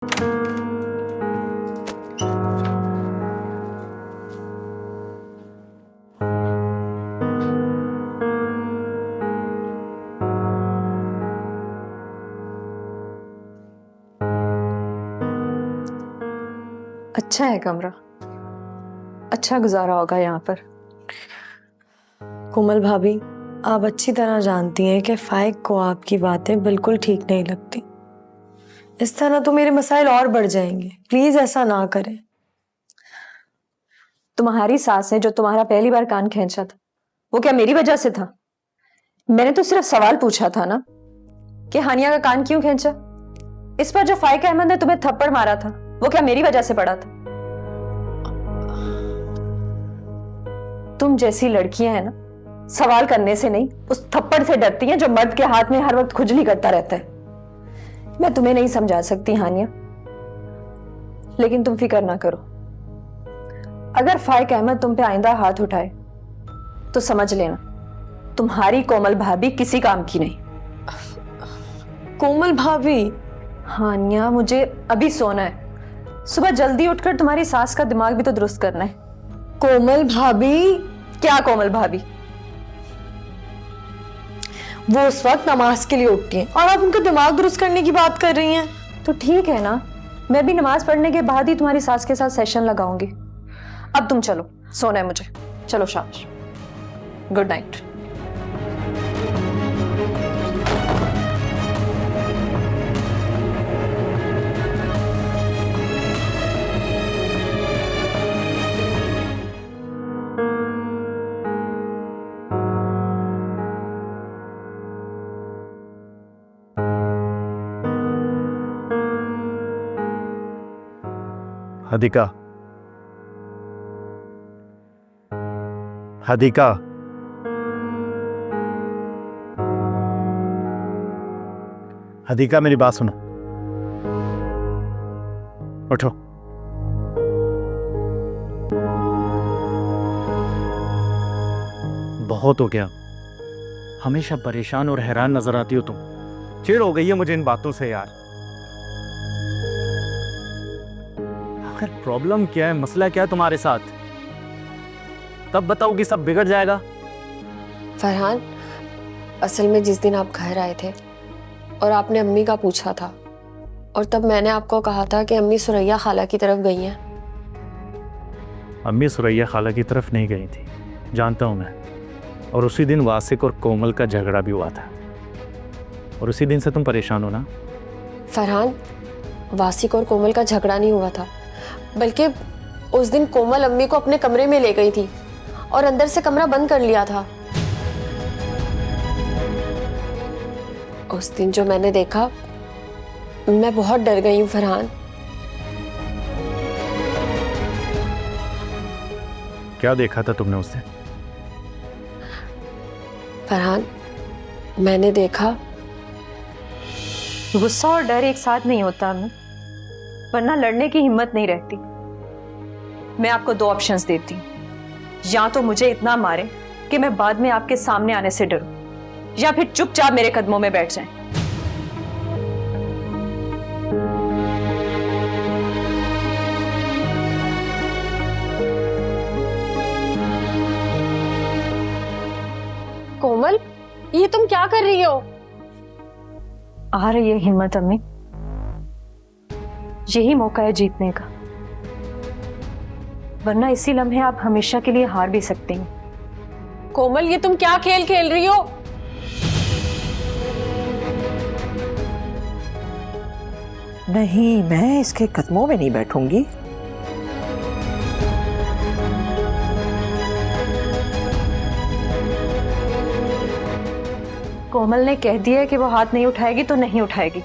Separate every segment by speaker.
Speaker 1: अच्छा है कमरा, अच्छा गुजारा होगा यहाँ पर।
Speaker 2: कोमल भाभी, आप अच्छी तरह जानती हैं कि फाइक को आपकी बातें बिल्कुल ठीक नहीं लगती। इस तरह तो मेरे मसाइल और बढ़ जाएंगे। प्लीज ऐसा ना करें।
Speaker 1: तुम्हारी सास ने जो तुम्हारा पहली बार कान खींचा था, वो क्या मेरी वजह से था? मैंने तो सिर्फ सवाल पूछा था ना कि हानिया का कान क्यों खींचा। इस पर जो फाइक अहमद ने तुम्हें थप्पड़ मारा था, वो क्या मेरी वजह से पड़ा था? तुम जैसी लड़कियां हैं ना, सवाल करने से नहीं, उस थप्पड़ से डरती हैं जो मर्द के हाथ में हर वक्त खुजली करता रहता है। मैं तुम्हें नहीं समझा सकती हानिया, लेकिन तुम फिक्र ना करो। अगर फाइक अहमद तुम पे आइंदा हाथ उठाए तो समझ लेना तुम्हारी कोमल भाभी किसी काम की नहीं।
Speaker 2: कोमल भाभी।
Speaker 1: हानिया, मुझे अभी सोना है। सुबह जल्दी उठकर तुम्हारी सास का दिमाग भी तो दुरुस्त करना है।
Speaker 2: कोमल भाभी।
Speaker 1: क्या कोमल भाभी?
Speaker 2: वो उस वक्त नमाज के लिए उठती हैं और आप उनका दिमाग दुरुस्त करने की बात कर रही हैं।
Speaker 1: तो ठीक है ना, मैं भी नमाज पढ़ने के बाद ही तुम्हारी सास के साथ सेशन लगाऊंगी। अब तुम चलो, सोना है मुझे। चलो शाबाश, गुड नाइट।
Speaker 3: हदीका, हदीका, हदीका, मेरी बात सुनो। उठो। बहुत हो गया। हमेशा परेशान और हैरान नजर आती हो तुम। चिढ़ हो गई है मुझे इन बातों से यार। आखिर प्रॉब्लम क्या है, मसला क्या है तुम्हारे साथ? तब बताओगी सब बिगड़ जाएगा।
Speaker 4: फरहान, असल में जिस दिन आप घर आए थे और आपने अम्मी का पूछा था, और तब मैंने आपको कहा था कि अम्मी सुरैया खाला की तरफ गई हैं।
Speaker 3: अम्मी सुरैया खाला की तरफ नहीं गई थी, जानता हूं मैं। और उसी दिन वासिक और कोमल का झगड़ा भी हुआ था, और उसी दिन से तुम परेशान हो ना?
Speaker 4: फरहान, वासिक और कोमल का झगड़ा नहीं हुआ था, बल्कि उस दिन कोमल अम्मी को अपने कमरे में ले गई थी और अंदर से कमरा बंद कर लिया था। उस दिन जो मैंने देखा, मैं बहुत डर गई हूँ फरहान।
Speaker 3: क्या देखा था तुमने उससे?
Speaker 4: फरहान, मैंने देखा।
Speaker 1: गुस्सा और डर एक साथ नहीं होता हमें, वरना लड़ने की हिम्मत नहीं रहती। मैं आपको दो ऑप्शंस देती हूँ, या तो मुझे इतना मारे कि मैं बाद में आपके सामने आने से डरूं, या फिर चुपचाप मेरे कदमों में बैठ जाएं।
Speaker 4: कोमल, ये तुम क्या कर रही हो?
Speaker 1: आ रही है हिम्मत अम्मी, यही मौका है जीतने का, वरना इसी लम्हे आप हमेशा के लिए हार भी सकती हैं।
Speaker 4: कोमल, ये तुम क्या खेल खेल रही हो?
Speaker 5: नहीं, मैं इसके कदमों में नहीं बैठूंगी।
Speaker 1: कोमल ने कह दिया है कि वो हाथ नहीं उठाएगी तो नहीं उठाएगी,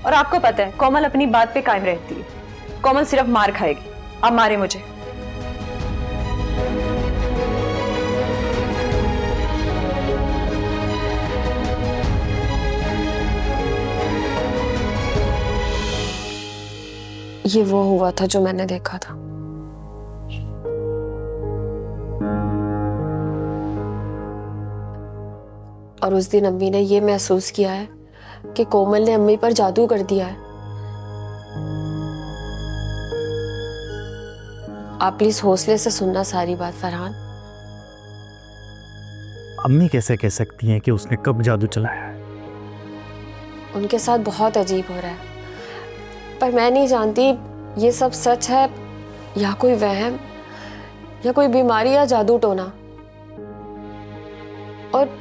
Speaker 1: और आपको पता है कोमल अपनी बात पे कायम रहती है। कोमल सिर्फ मार खाएगी। अब मारे मुझे।
Speaker 4: ये वो हुआ था जो मैंने देखा था। और उस दिन अम्मी ने ये महसूस किया है कि कोमल ने अम्मी पर जादू कर दिया है। आप प्लीज हौसले से सुनना सारी बात फरहान।
Speaker 3: अम्मी कैसे कह सकती हैं कि उसने कब जादू चलाया है?
Speaker 4: उनके साथ बहुत अजीब हो रहा है, पर मैं नहीं जानती ये सब सच है या कोई वहम या कोई बीमारी या जादू टोना। और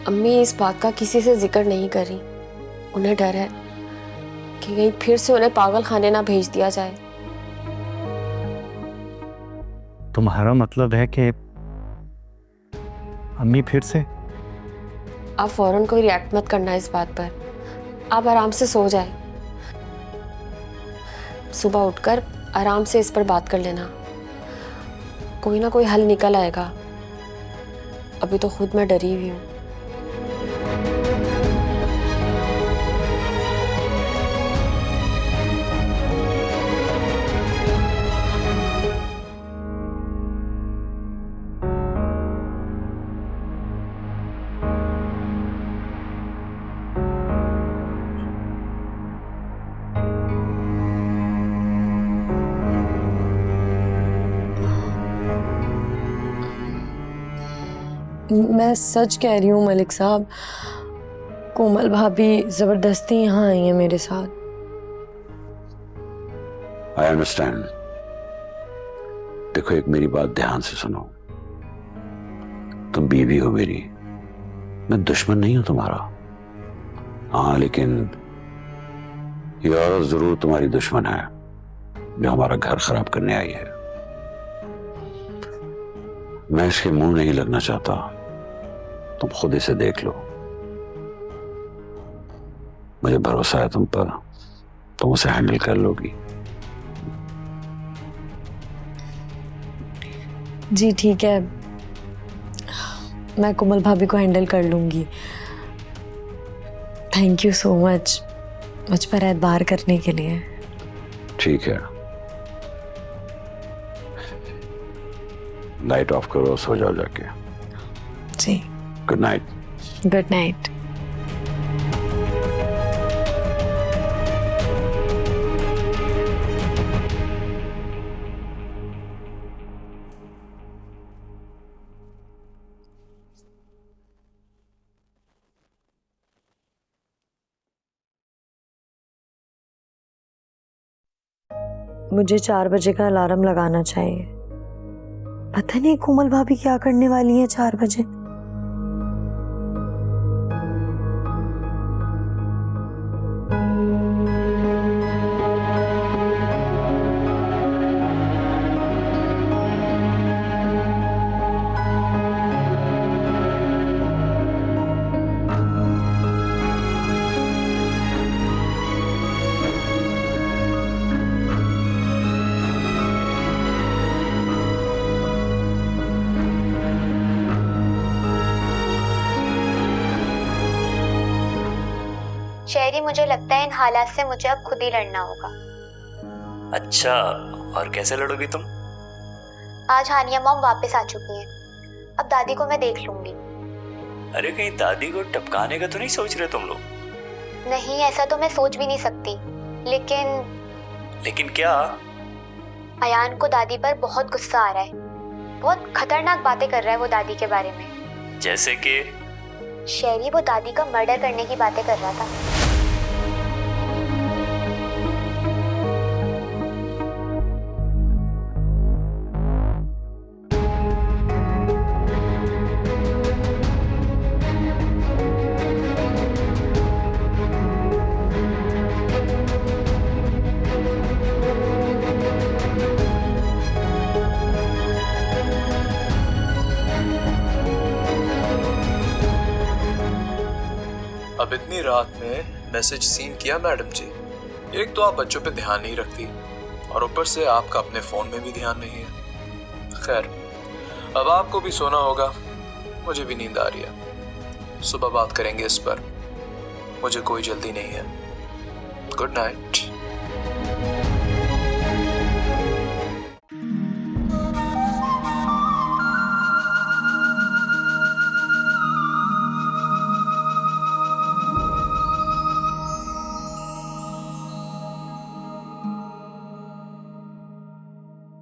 Speaker 4: अम्मी इस बात का किसी से जिक्र नहीं कर रही। उन्हें डर है कि कहीं फिर से उन्हें पागल खाने ना भेज दिया जाए।
Speaker 3: तुम्हारा मतलब है कि अम्मी फिर से?
Speaker 4: आप फौरन कोई रिएक्ट मत करना इस बात पर। आप आराम से सो जाए, सुबह उठकर आराम से इस पर बात कर लेना। कोई ना कोई हल निकल आएगा। अभी तो खुद मैं डरी हुई हूँ।
Speaker 2: मैं सच कह रही हूँ मलिक साहब, कोमल भाभी जबरदस्ती यहाँ आई है मेरे साथ।
Speaker 6: I understand. देखो, एक मेरी बात ध्यान से सुनो। तुम बीवी हो मेरी, मैं दुश्मन नहीं हूं तुम्हारा। हाँ, लेकिन ये औरत जरूर तुम्हारी दुश्मन है जो हमारा घर खराब करने आई है। मैं इसके मुंह नहीं लगना चाहता, तुम खुद इसे देख लो। मुझे भरोसा है तुम पर, तुम उसे हैंडल कर लोगी।
Speaker 2: जी ठीक है, मैं कोमल भाभी को हैंडल कर लूंगी। थैंक यू सो मच मुझ पर एतबार करने के लिए।
Speaker 6: ठीक है, लाइट ऑफ करो, सो जाओ जाके।
Speaker 2: जी,
Speaker 6: गुड नाइट।
Speaker 2: Good night. मुझे 4 बजे का अलार्म लगाना चाहिए। पता नहीं कोमल भाभी क्या करने वाली है 4 बजे।
Speaker 7: शेरी, मुझे लगता है इन हालात से मुझे अब खुद ही लड़ना होगा।
Speaker 8: अच्छा, और कैसे लड़ोगी तुम?
Speaker 7: आज हानिया मॉम वापस आ चुकी हैं। अब दादी को मैं देख लूंगी।
Speaker 8: अरे कहीं दादी को टपकाने का तो नहीं सोच रहे तुम लोग?
Speaker 7: नहीं, ऐसा तो मैं सोच भी नहीं सकती।
Speaker 8: लेकिन क्या?
Speaker 7: अयान को दादी पर बहुत गुस्सा आ रहा है। बहुत खतरनाक बातें कर रहा है वो दादी के बारे में।
Speaker 8: जैसे कि?
Speaker 7: शेरी, वो दादी का मर्डर करने की बातें कर रहा था।
Speaker 9: अब इतनी रात में मैसेज सीन किया मैडम जी। एक तो आप बच्चों पे ध्यान नहीं रखती और ऊपर से आपका अपने फोन में भी ध्यान नहीं है। खैर, अब आपको भी सोना होगा, मुझे भी नींद आ रही है। सुबह बात करेंगे इस पर, मुझे कोई जल्दी नहीं है। Good night.